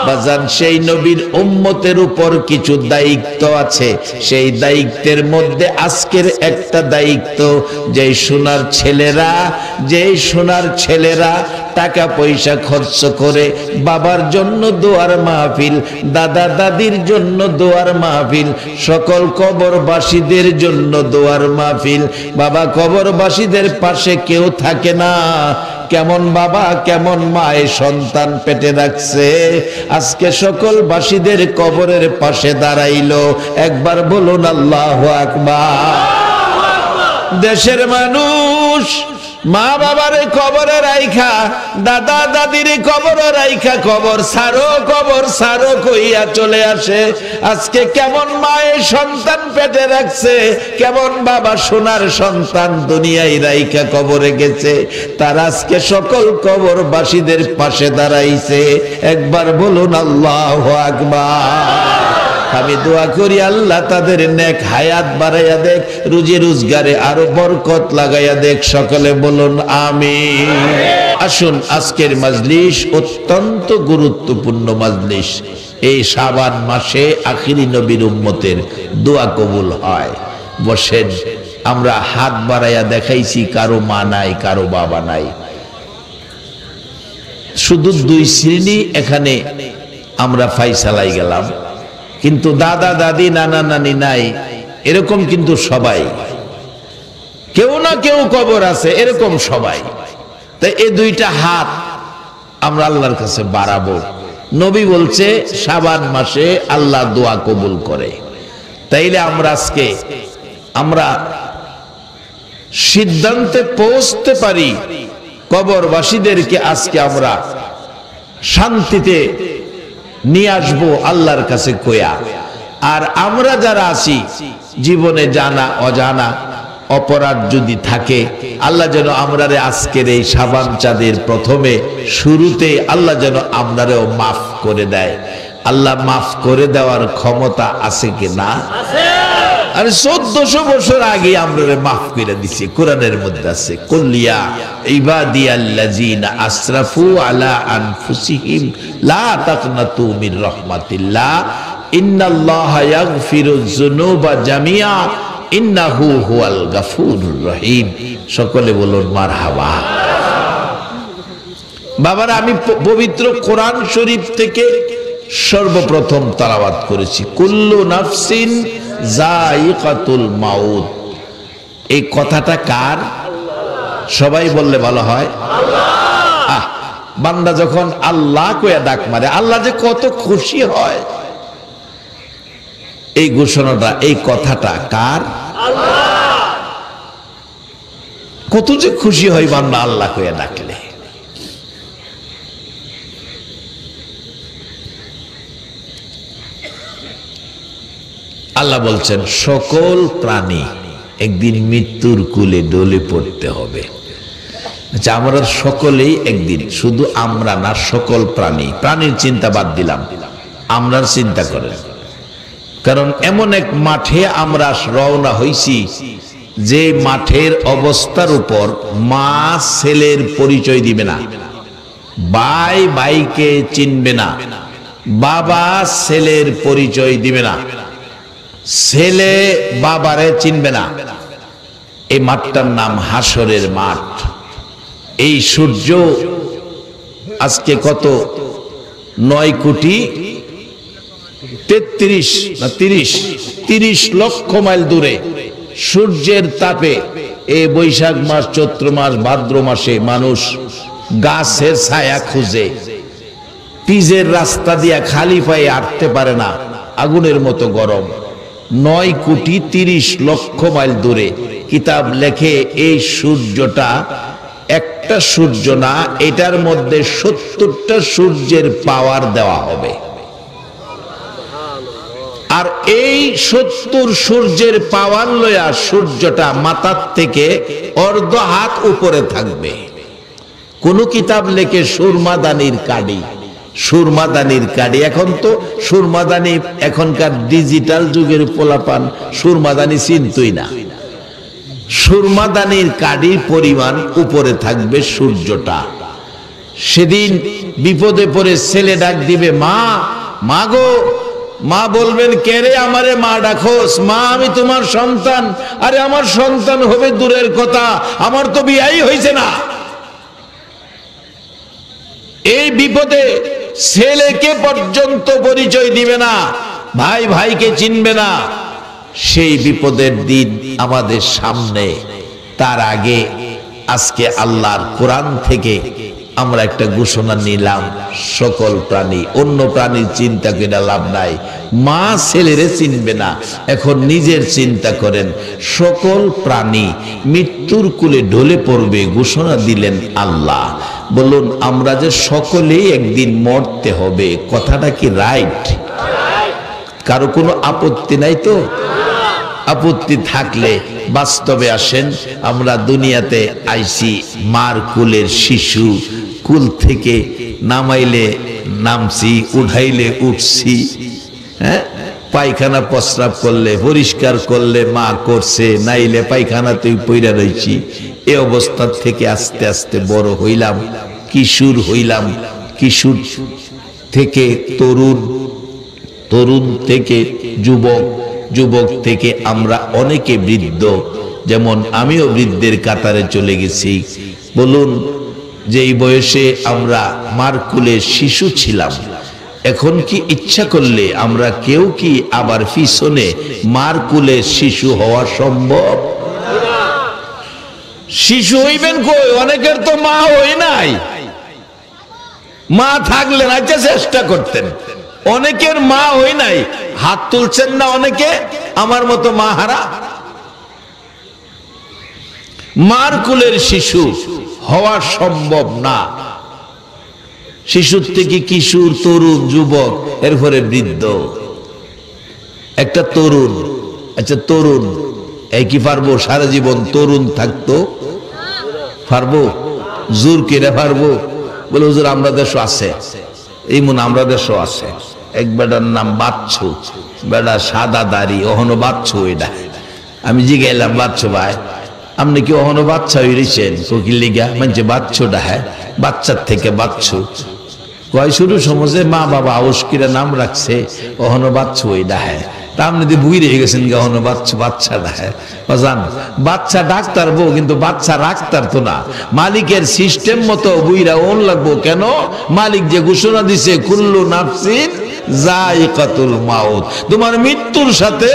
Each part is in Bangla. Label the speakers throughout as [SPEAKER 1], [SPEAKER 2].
[SPEAKER 1] বাজান সেই নবীর উম্মতের উপর কিছু দায়িত্ব আছে। সেই দায়িত্বের মধ্যে আজকের একটা দায়িত্ব, যে সোনার ছেলেরা টাকা পয়সা খরচ করে বাবার জন্য দোয়ার মাহফিল, দাদা দাদির জন্য দোয়ার মাহফিল, সকল কবরবাসীদের জন্য দোয়ার মাহফিল। বাবা, কবরবাসীদের পাশে কেউ থাকে না। কেমন বাবা কেমন মায়ের সন্তান পেটে রাখছে, আজকে সকল বাসীদের কবরের পাশে দাঁড়াইলো। একবার বলুন আল্লাহু আকবার। দেশের মানুষ মা বাবার কবরে রাইখা, দাদা দাদির কবরে রাইখা কবর সারো কইয়া চলে আসে। আজকে কেমন মায়ের সন্তান পেটে রাখছে, কেমন বাবা সোনার সন্তান দুনিয়ায় রাইখা কবরে গেছে, তার আজকে সকল কবরবাসীদের পাশে দাঁড়াইছে। একবার বলুন আল্লাহু আকবার। আমি দোয়া করি আল্লাহ তাদের নেক হায়াত বাড়াইয়া দেখ, রুজি রোজগারে আরো বরকত লাগাইয়া দেখ। সকলে বলুন আমিন। আসুন, আজকের মাজলিস অত্যন্ত গুরুত্বপূর্ণ মাজলিস। এই শাবান মাসে আখিরি নবীর উম্মতের দোয়া কবুল হয়। বসেন, আমরা হাত বাড়াইয়া দেখাইছি, কারো মা নাই, কারো বাবা নাই, শুধু 2 শ্রেণী এখানে আমরা ফাইসালাই গেলাম, কিন্তু দাদা দাদি নানা নানি নাই, এরকম কিন্তু সবাই, কেউ না কেউ কবর আছে, এরকম সবাই। তাই এই 2টা হাত আমরা আল্লাহর কাছে বাড়াবো। নবী বলছে শাবান মাসে আল্লাহ দোয়া কবুল করে। তাইলে আমরা সিদ্ধান্তে পৌঁছতে পারি, কবরবাসীদেরকে আজকে আমরা শান্তিতে নিয়ে আসবো আল্লাহর কাছে কইয়া। আর আমরা যারা আছি, জীবনে জানা অজানা অপরাধ যদি থাকে, আল্লাহ যেন আমরারে আজকের এই শাবান চাঁদের প্রথমে শুরুতে আল্লাহ যেন আমরারেও মাফ করে দেয়। আল্লাহ মাফ করে দেওয়ার ক্ষমতা আছে কি না? আর 1400 বছর আগে আমরারে মাফ করে দিছে। কোরআনের মধ্যে আছে, কুলিয়া ইবাদিয়াল্লাযিনা আসরাফু আলা আনফুসিহিম লা তাকনাতু মির রাহমাতিল্লাহ ইন্নাল্লাহা ইয়াগফিরুয যুনুবা জামিআ ইন্নাহু হুয়াল গাফুরুর রহিম। সকলে বলুন মারহাবা। বাবারা, আমি পবিত্র কোরআন শরীফ থেকে সর্বপ্রথম তেলাওয়াত করেছি কুল্লু নাফসিন যায়িকাতুল মাউত। এই কথাটা কার? সবাই বললে ভালো হয়। আল্লাহ। বান্দা যখন আল্লাহ কইয়া ডাক মারে, আল্লাহ যে কত খুশি হয়। এই ঘোষণাটা, এই কথাটা কার? আল্লাহ। কত যে খুশি হয় বান্দা আল্লাহ কইয়া ডাকলে। আল্লাহ বলছেন সকল প্রাণী একদিন মৃত্যুর কুলে ডলে পড়তে হবে। আচ্ছা, আমরা সকলেই একদিন, শুধু আমরা না, সকল প্রাণীর চিন্তা বাদ দিলাম, আমরার চিন্তা করেন। কারণ এমন এক মাঠে আমরা রওনা হইছি, যে মাঠের অবস্থার উপর মা ছেলের পরিচয় দিবে না, ভাই ভাইকে চিনবে না, বাবা ছেলের পরিচয় দিবে না, ছেলে বাবারে চিনবে না। এই মাঠটার নাম হাসরের মাঠ। এই সূর্য আজকে কত 9 কোটি 33 না 30 লক্ষ মাইল দূরে সূর্যের তাপে এই বৈশাখ মাস, চৈত্র মাস, ভাদ্র মাসে মানুষ গাছের ছায়া খুঁজে, পিচের রাস্তা দিয়া খালি পায়ে হাঁটতে পারে না, আগুনের মতো গরম। 9 কোটি 30 লক্ষ মাইল দূরে কিতাব লেখে এই সূর্যটা একটা সূর্য না, এটার মধ্যে 70টা সূর্যের পাওয়ার দেওয়া হবে। আর এই 70 সূর্যের পাওয়ার লয়া সূর্যটা মাথার থেকে অর্ধ হাত উপরে থাকবে। কোন কিতাব লেখে সুরমাদানির কাঠি, সুরমাদানির কাঠি। এখন তো সুরমাদানি, এখনকার ডিজিটাল যুগের পোলাপান সুরমাদানি চিনতই না। সুরমাদানির কাঠির পরিমাণ উপরে থাকবে সূর্যটা। সেদিন বিপদে পড়ে ছেলে ডাক দিবে মা, মা গো, মা বলবেন কে রে? আমারে মা ডাকোস? মা আমি তোমার সন্তান। আরে আমার সন্তান হবে দূরের কথা, আমার তো বিয়াই হয়েছে না। এই বিপদে ছেলেকে পর্যন্ত পরিচয় দিবে না, ভাই ভাইকে চিনবে না। সেই বিপদের দিন আমাদের সামনে। তার আগে আজকে আল্লাহর কোরআন থেকে আমরা একটা ঘোষণা নিলাম, সকল প্রাণী, অন্য প্রাণীর চিন্তা করে লাভ নাই। মা ছেলেরে চিনবে না, এখন নিজের চিন্তা করেন। সকল প্রাণী মৃত্যুর কুলে ঢলে পড়বে, ঘোষণা দিলেন আল্লাহ। বলুন, আমরা যে সকলেই একদিন মরতে হবে, কথাটা কি রাইট? কারো কোনো আপত্তি নাই তো? আপত্তি থাকলে বাস্তবে আসেন। আমরা দুনিয়াতে আইছি মার কুলের শিশু, কুল থেকে নামাইলে নামছি, উঠাইলে উঠছি। হ্যাঁ, পায়খানা প্রস্রাব করলে পরিষ্কার করলে মা করছে, নাইলে পায়খানাতেই পইরা রয়েছি। এ অবস্থা থেকে আস্তে আস্তে বড় হইলাম, কিশোর হইলাম, কিশোর থেকে তরুণ, তরুণ থেকে যুবক, যুবক থেকে আমরা অনেকে বৃদ্ধ, যেমন আমিও বৃদ্ধের কাতারে চলে গেছি। বলুন, যে এই বয়সে আমরা মার কুলে শিশু ছিলাম, এখন কি ইচ্ছা করলে আমরা কেউ কি আবার পিছনে মার কুলে শিশু হওয়া সম্ভব? শিশু হইবেন কই? অনেকের তো মা হই নাই। মা থাকলেন, আচ্ছা চেষ্টা করতেন। অনেকের মা হই নাই, হাত তুলছেন না অনেকে? আমার মতো মা হারা। মার কুলের শিশু হওয়া সম্ভব না। শিশুর থেকে কিশোর, তরুণ, যুবক, এরপরে বৃদ্ধ। একটা তরুণ, আচ্ছা তরুণ এই কি পারবো সারা জীবন তরুণ থাকতো? পারবো? জোর কেড়ে পারবো? বলে হুজুর আমরা দেশও আছে, এই মনে আমরা দেশও আছে। এক বেটার নাম বাচ্চু, বেটা সাদা দাড়ি, অহনো বাচ্চু। এটা আমি জিগাইলাম, বাচ্চু ভাই আপনি কি অহনো বাচ্চা হইছেন? কোকিল লিগা মানে বাচ্চুটা, হ্যাঁ বাচ্চার থেকে বাচ্চু কয়। শুরু সমাজে মা বাবা আউস্কিরা নাম রাখছে, অহনো বাচ্চু ওইটা, হ্যাঁ তা আপনি তো বুঝে রেখে গেছেন অহনো বাচ্চু, বাচ্চাটা। হ্যাঁ বাজান, বাচ্চা ডাক্তার বউ, কিন্তু বাচ্চা রাখতার তো না। মালিকের সিস্টেম মতো বুইরা ওন লাগবো কেন? মালিক যে ঘোষণা দিছে কুল্লু নাফসিন যায়িকাতুল মাউত, তোমার মৃত্যুর সাথে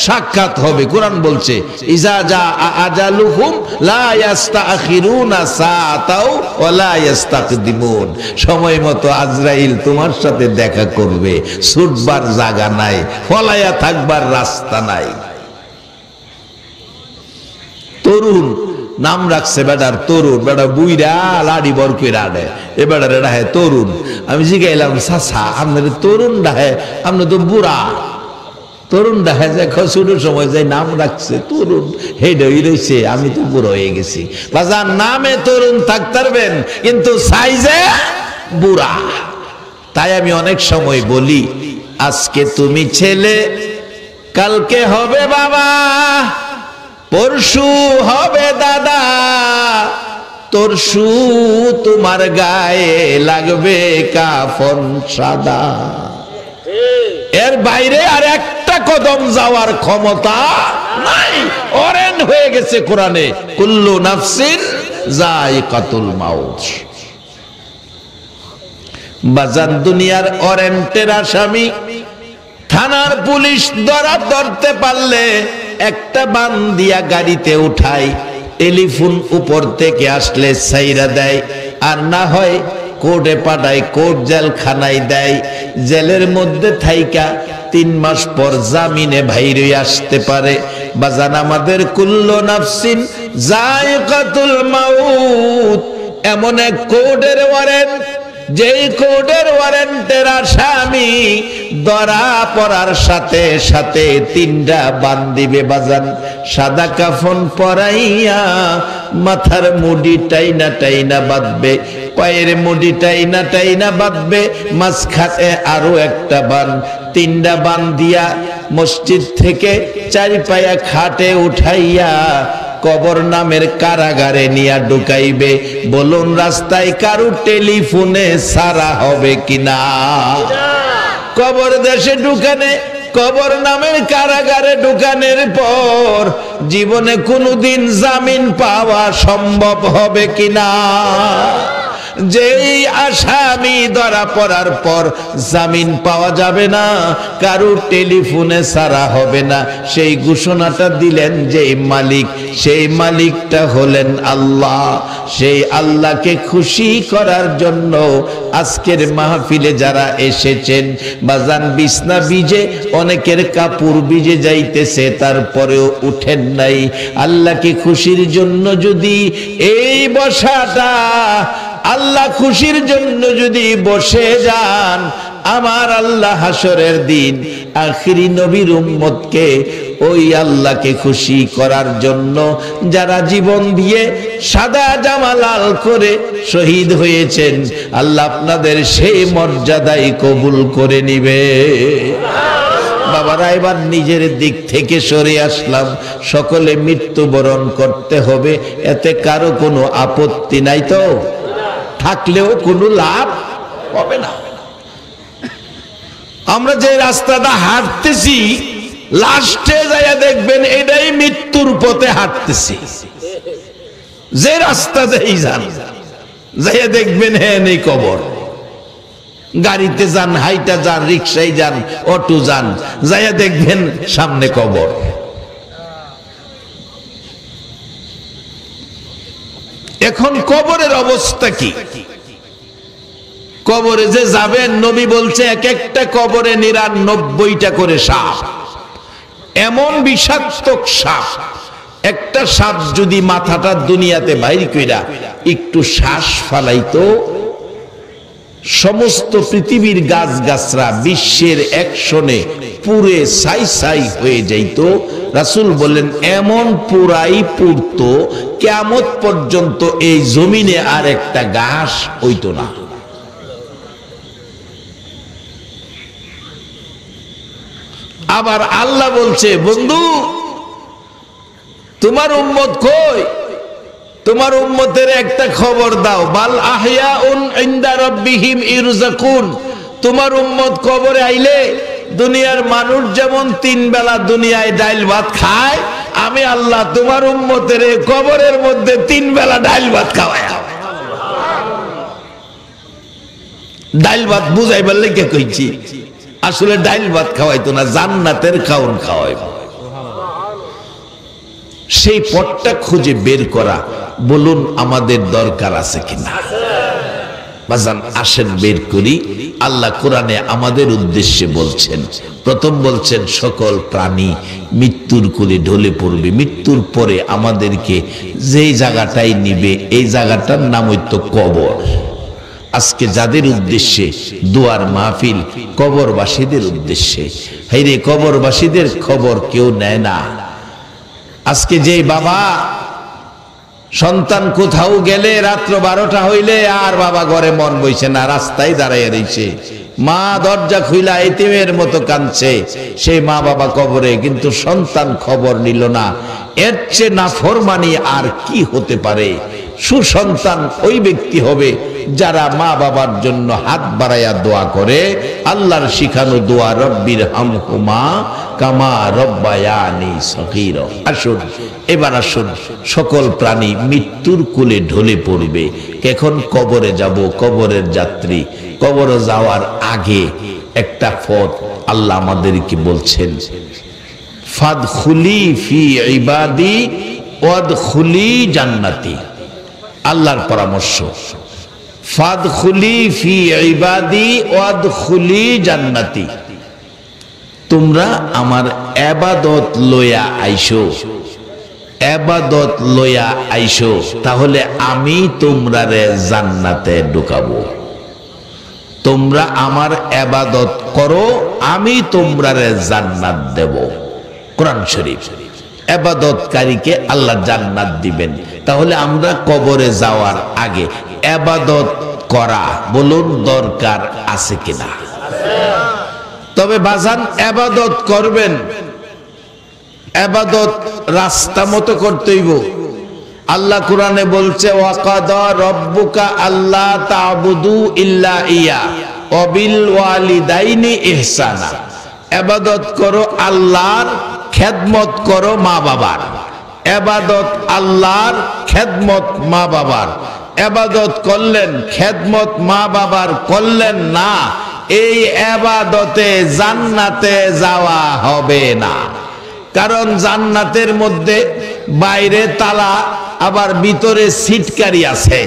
[SPEAKER 1] সাক্ষাৎ হবে। কোরআন বলছে ইজা জা আজালুহুম লা ইস্তাখিরুনা সাআতাও ওয়া লা ইস্তাকদিমুন, সময় মতো আজরাইল তোমার সাথে দেখা করবে, ছুটবার জায়গা নাই, ফলাইয়া থাকবার রাস্তা নাই। তরুণ নাম রাখছে বেটার, তরুণ। বেটা বুইরা লাড়ি বর কইরা আনে, এ বেটার এটা হ্যাঁ তরুণ। আমি জিগাইলাম চাচা আপনার তরুণ ডাহে, আপনি তো বুড়া। তরুণ ডাহে যে শুরু সময় যে নাম রাখছে তরুণ, হেডই রয়েছে, আমি তো বুড়ো হয়ে গেছি। বাজার নামে তরুণ থাকতেন কিন্তু সাইজে বুড়া। তাই আমি অনেক সময় বলি, আজকে তুমি ছেলে, কালকে হবে বাবা, পরশু হবে দাদা, তরশু তোমার গায়ে লাগবে কাফন সাদা। এর বাইরে আর একটা কদম যাওয়ার ক্ষমতা নাই। অরেন হয়ে গেছে কোরআনে, কুল্লু নাফসিন যায়িকাতুল মাউত। বাজান দুনিয়ার ওয়ারেন্টের আসামি থানার পুলিশ ধরতে পারলে একটা বান দিয়া গাড়িতে উঠায়, টেলিফোন উপর থেকে আসলে ছাইরা দেয়, আর না হয় কোর্টে পাঠায়, কোর্ট জেলখানায় দেয়। জেলের মধ্যে থাইকা 3 মাস পর জামিনে বাইরে আসতে পারে। বাজান আমাদের কুল্লু নাফসিন যায়িকাতুল মাউত এমন এক কোর্টের ওয়ারেন্ট, যেই কোর্টের ওয়ারেন্টের আসামি ধরা পড়ার সাথে সাথে 3টা বান দিবে বাজান, সাদা কাফন পরাইয়া, মাথার মুড়ি টাইনা টাইনা বাঁধবে, পায়ের মুড়ি টাইনা টাইনা বাঁধবে, মাঝখানে আরো একটা বান, 3টা বান দিয়া মসজিদ থেকে 4 পায়া খাটে উঠাইয়া কবর নামের কারাগারে নিয়া ঢুকাইবে। বলুন রাস্তায় কারু টেলিফোনে সারা হবে কিনা? কবর দেশে ঢুকানে, কবর নামের কারাগারে ঢুকানোর পর জীবনে কোনোদিন জামিন পাওয়া সম্ভব হবে কিনা? যেই আসামি ধরা পড়ার পর জামিন পাওয়া যাবে না, কারো টেলিফোনে ছাড়া হবে না, সেই ঘোষণাটা দিলেন যেই মালিক, সেই মালিকটা হলেন আল্লাহ। সেই আল্লাহকে খুশি করার জন্য আজকের মাহফিলে যারা এসেছেন, বাজান বিছনা ভিজে, অনেকের কাপড় ভিজে যাইতেছে, তারপরেও উঠেন নাই। আল্লাহকে খুশির জন্য যদি এই বসাটা, আল্লাহ খুশির জন্য যদি বসে যান, আমার আল্লাহ হাসরের দিন আখিরি নবীর উম্মতকে ওই আল্লাহকে খুশি করার জন্য যারা জীবন দিয়ে সাদা জামা লাল করে শহীদ হয়েছেন, আল্লাহ আপনাদের সেই মর্যাদাই কবুল করে নিবে। বাবারা, এবার নিজের দিক থেকে সরে আসলাম। সকলে মৃত্যুবরণ করতে হবে, এতে কারো কোনো আপত্তি নাই তো? থাকলেও কোনো লাভ হবে না। আমরা যে রাস্তাটা হাঁটতেছি, লাস্টে যাইয়া দেখবেন এটাই মৃত্যুর পথে হাঁটতেছি। যে রাস্তাতেই যান, যাইয়া দেখবেন হ্যাঁ নেই কবর। গাড়িতে যান, হাইটা যান, রিক্সায় যান, অটো যান, যাইয়া দেখবেন সামনে কবর। এখন কবরের অবস্থা কি? কবরে যে যাবেন, নবী বলছে এক একটা কবরে 99টা করে সাপ, এমন বিষাক্ত সাপ। একটা সাপ যদি মাথাটা দুনিয়াতে বাইর কইরা একটু শ্বাস ফালাইতো, সমস্ত পৃথিবীর গাছ গাছরা বিশ্বের একশনে পুরে ছাই ছাই হয়ে যাইতো। রাসূল বলেন এমন পুরাই পুরতো, কিয়ামত পর্যন্ত এই জমিনে আর একটা ঘাস হইতো না। আবার আল্লাহ বলছে, বন্ধু তোমার উম্মত কই? তোমার উম্মতের একটা খবর দাও। বাল আহইয়াউন ইনদা রাব্বিহিম ইরযাকুন। তোমার উম্মত কবরে আইলে দুনিয়ার মানুষ যেমন 3 বেলা দুনিয়ায় ডাল ভাত খায়, আমি আল্লাহ তোমার উম্মতের কবরের মধ্যে 3 বেলা ডাল ভাত খাওয়ায়। ডাল ভাত বুঝাইবার লেগে কইছি, আসলে ডাল ভাত খাওয়াইতো না, জান্নাতের খাওন খাওয়াইব। সেই পথটা খুঁজে বের করা, বলুন আমাদের দরকার আছে কিনা? বাজান আসেন বের করি। আল্লাহ কোরআনে আমাদের উদ্দেশ্যে বলছেন, প্রথম বলছেন সকল প্রাণী মৃত্যুর কোলে ঢলে পড়বে। মৃত্যুর পরে আমাদেরকে যেই জায়গাটাই নিবে, এই জায়গাটার নাম হইতো কবর। আজকে যাদের উদ্দেশ্যে দোয়ার মাহফিল, কবরবাসীদের উদ্দেশ্যে। হাইরে, কবরবাসীদের খবর কেউ নেয় না। আজকে যে বাবা সন্তান কোথাও গেলে রাত্র 12টা হইলে আর বাবা ঘরে মন বইছে না, রাস্তায় দাঁড়াইয়া রইছে, মা দরজা খুইলা এতিমের মতো কাঁদছে, সেই মা বাবা কবরে, কিন্তু সন্তান খবর নিল না। এর চেয়ে নাফরমানি আর কি হতে পারে? সুসন্তান ওই ব্যক্তি হবে যারা মা বাবার জন্য হাত বাড়াইয়া দোয়া করে, আল্লাহর শিখানো দোয়া, রব্বির হামহুমা কামা রব্বায়ানি সগীরা। আসুন এবার আসুন, সকল প্রাণী মৃত্যুর কোলে ঢলে পড়বে। এখন কবরে যাব, কবরের যাত্রী। কবরে যাওয়ার আগে একটা পথ আল্লাহ আমাদেরকে বলছেন, ফাদখুলি ফি ইবাদি ওয়াদখুলি জান্নাতি। আল্লাহর পরামর্শ, ফাদখুলি ফি ইবাদি ওয়াদখুলি জান্নাতি। তোমরা আমার ইবাদত লইয়া আইসো, ইবাদত লইয়া আইসো, তাহলে আমি তোমরারে জান্নাতে ঢুকাবো। তোমরা আমার ইবাদত করো, আমি তোমরারে জান্নাত দেব। কোরআন শরীফ। ইবাদতকারীকে আল্লাহ জান্নাত দিবেন। তাহলে আমরা কবরে যাওয়ার আগে ইবাদত করা, বলুন দরকার আছে কিনা? তবে বাজান ইবাদত করবেন, ইবাদত রাস্তা মতো করতে হইব। আল্লাহ কোরআনে বলছে ওয়াকাদা রব্বুকা আল্লা তা'বুদু ইল্লা ইয়া ওয়া বিল ওয়ালিদাইনি ইহসানা। ইবাদত করো আল্লাহর, খেদমত করো মা বাবার। ইবাদত আল্লাহর, খেদমত মা বাবার। ইবাদত করলেন, খেদমত মা বাবার করলেন না, এই ইবাদতে জান্নাতে যাওয়া হবে না। কারণ জান্নাতের মধ্যে বাইরে তালা আবার ভিতরে সিটকারি আছে।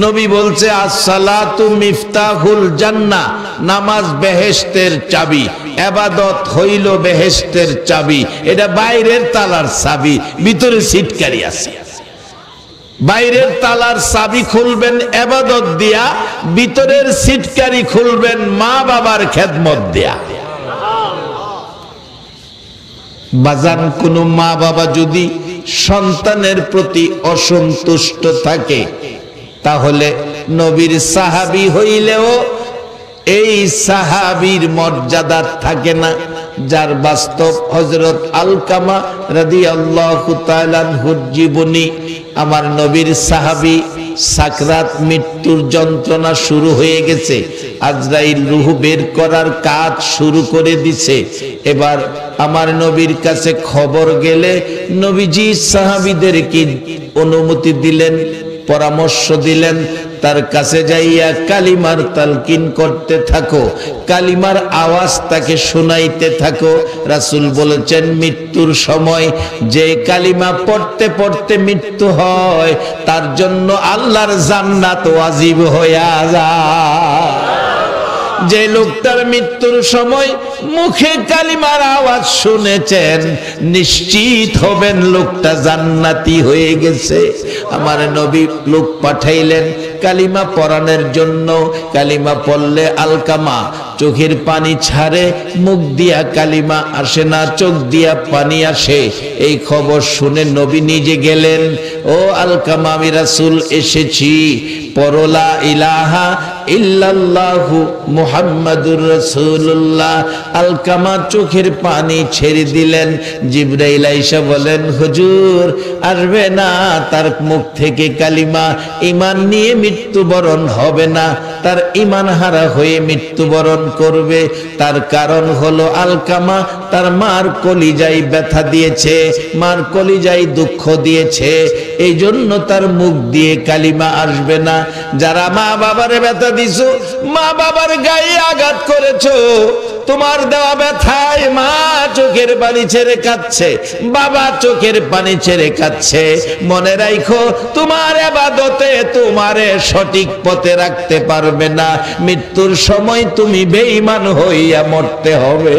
[SPEAKER 1] নবী বলছে আসসালাতু মিফতাহুল জান্নাহ, নামাজ বেহেশতের চাবি, ইবাদত হইল বেহেশতের চাবি। এটা বাইরের তালার চাবি, ভিতরে সিটকারি আছে। বাইরের তালার চাবি খুলবেন ইবাদত দিয়া, ভিতরের সিটকারি খুলবেন মা বাবার খেদমত দিয়া। বাজান, কোন মা বাবা যদি সন্তানের প্রতি অসন্তুষ্ট থাকে, তাহলে নবীর সাহাবী হইলেও এই সাহাবীর মর্যাদা থাকে না। যার বাস্তব হযরত আলকামা রাদিয়াল্লাহু তাআলা আনহুর জীবনী। আমার নবীর সাহাবী, সাকরাত মৃত্যুর যন্ত্রণা শুরু হয়ে গেছে, আজরাইল রূহ বের করার কাজ শুরু করে দিছে। এবার আমার নবীর কাছে খবর গেলে নবীজি সাহাবীদেরকে অনুমতি দিলেন, পরামর্শ দিলেন, তার কাছে যাইয়া কালিমার তালকিন করতে থাকো, কালিমার আওয়াজ তাকে শোনাইতে থাকো। রাসূল বলেছেন মৃত্যুর সময় যে কালিমা পড়তে পড়তে মৃত্যু হয়, তার জন্য আল্লাহর জান্নাত ওয়াজিব হইয়া যায়। যে লোকটার মৃত্যুর সময় মুখে কালিমার আওয়াজ শুনেছেন, নিশ্চিত হবেন লোকটা জান্নাতি হয়ে গেছে। আমার নবী লোক পাঠাইলেন কালিমা পড়ানোর জন্য। কালিমা পড়লে আলকামা চোখের পানি ছাড়ে, মুখ দিয়া কালিমা আসে না, চোখ দিয়া পানি আসে। এই খবর শুনে নবী নিজে গেলেন, ও আলকামা, আমি রাসূল এসেছি, পড়ো লা ইলাহা ইল্লাল্লাহু মুহাম্মাদুর রাসূলুল্লাহ। আলকামা চোখের পানি ছেড়ে দিলেন। জিবরাইল আইসা বলেন, হুজুর আসবে না, তার মুখ থেকে কালিমা, ঈমান নিয়ে মৃত্যুবরণ হবে না, তার ঈমান হারা হয়ে মৃত্যুবরণ করবে। তার কারণ হলো আলকামা তার মার কলিজায় ব্যথা দিয়েছে, মার কলিজায় দুঃখ দিয়েছে, এই জন্য তার মুখ দিয়ে কালিমা আসবে না। যারা মা বাবার ব্যথা দিছো, মা বাবার গায়ে আঘাত করেছো, তোমার দেওয়া ব্যথায় মা চোখের পানি ছেড়ে কাঁদছে, বাবা চোখের পানি ছেড়ে কাঁদছে, মনে রাখো তোমার ইবাদতে তোমারে সঠিক পথে রাখতে পারবে না। মৃত্যুর সময় তুমি বেঈমান হইয়া মরতে হবে।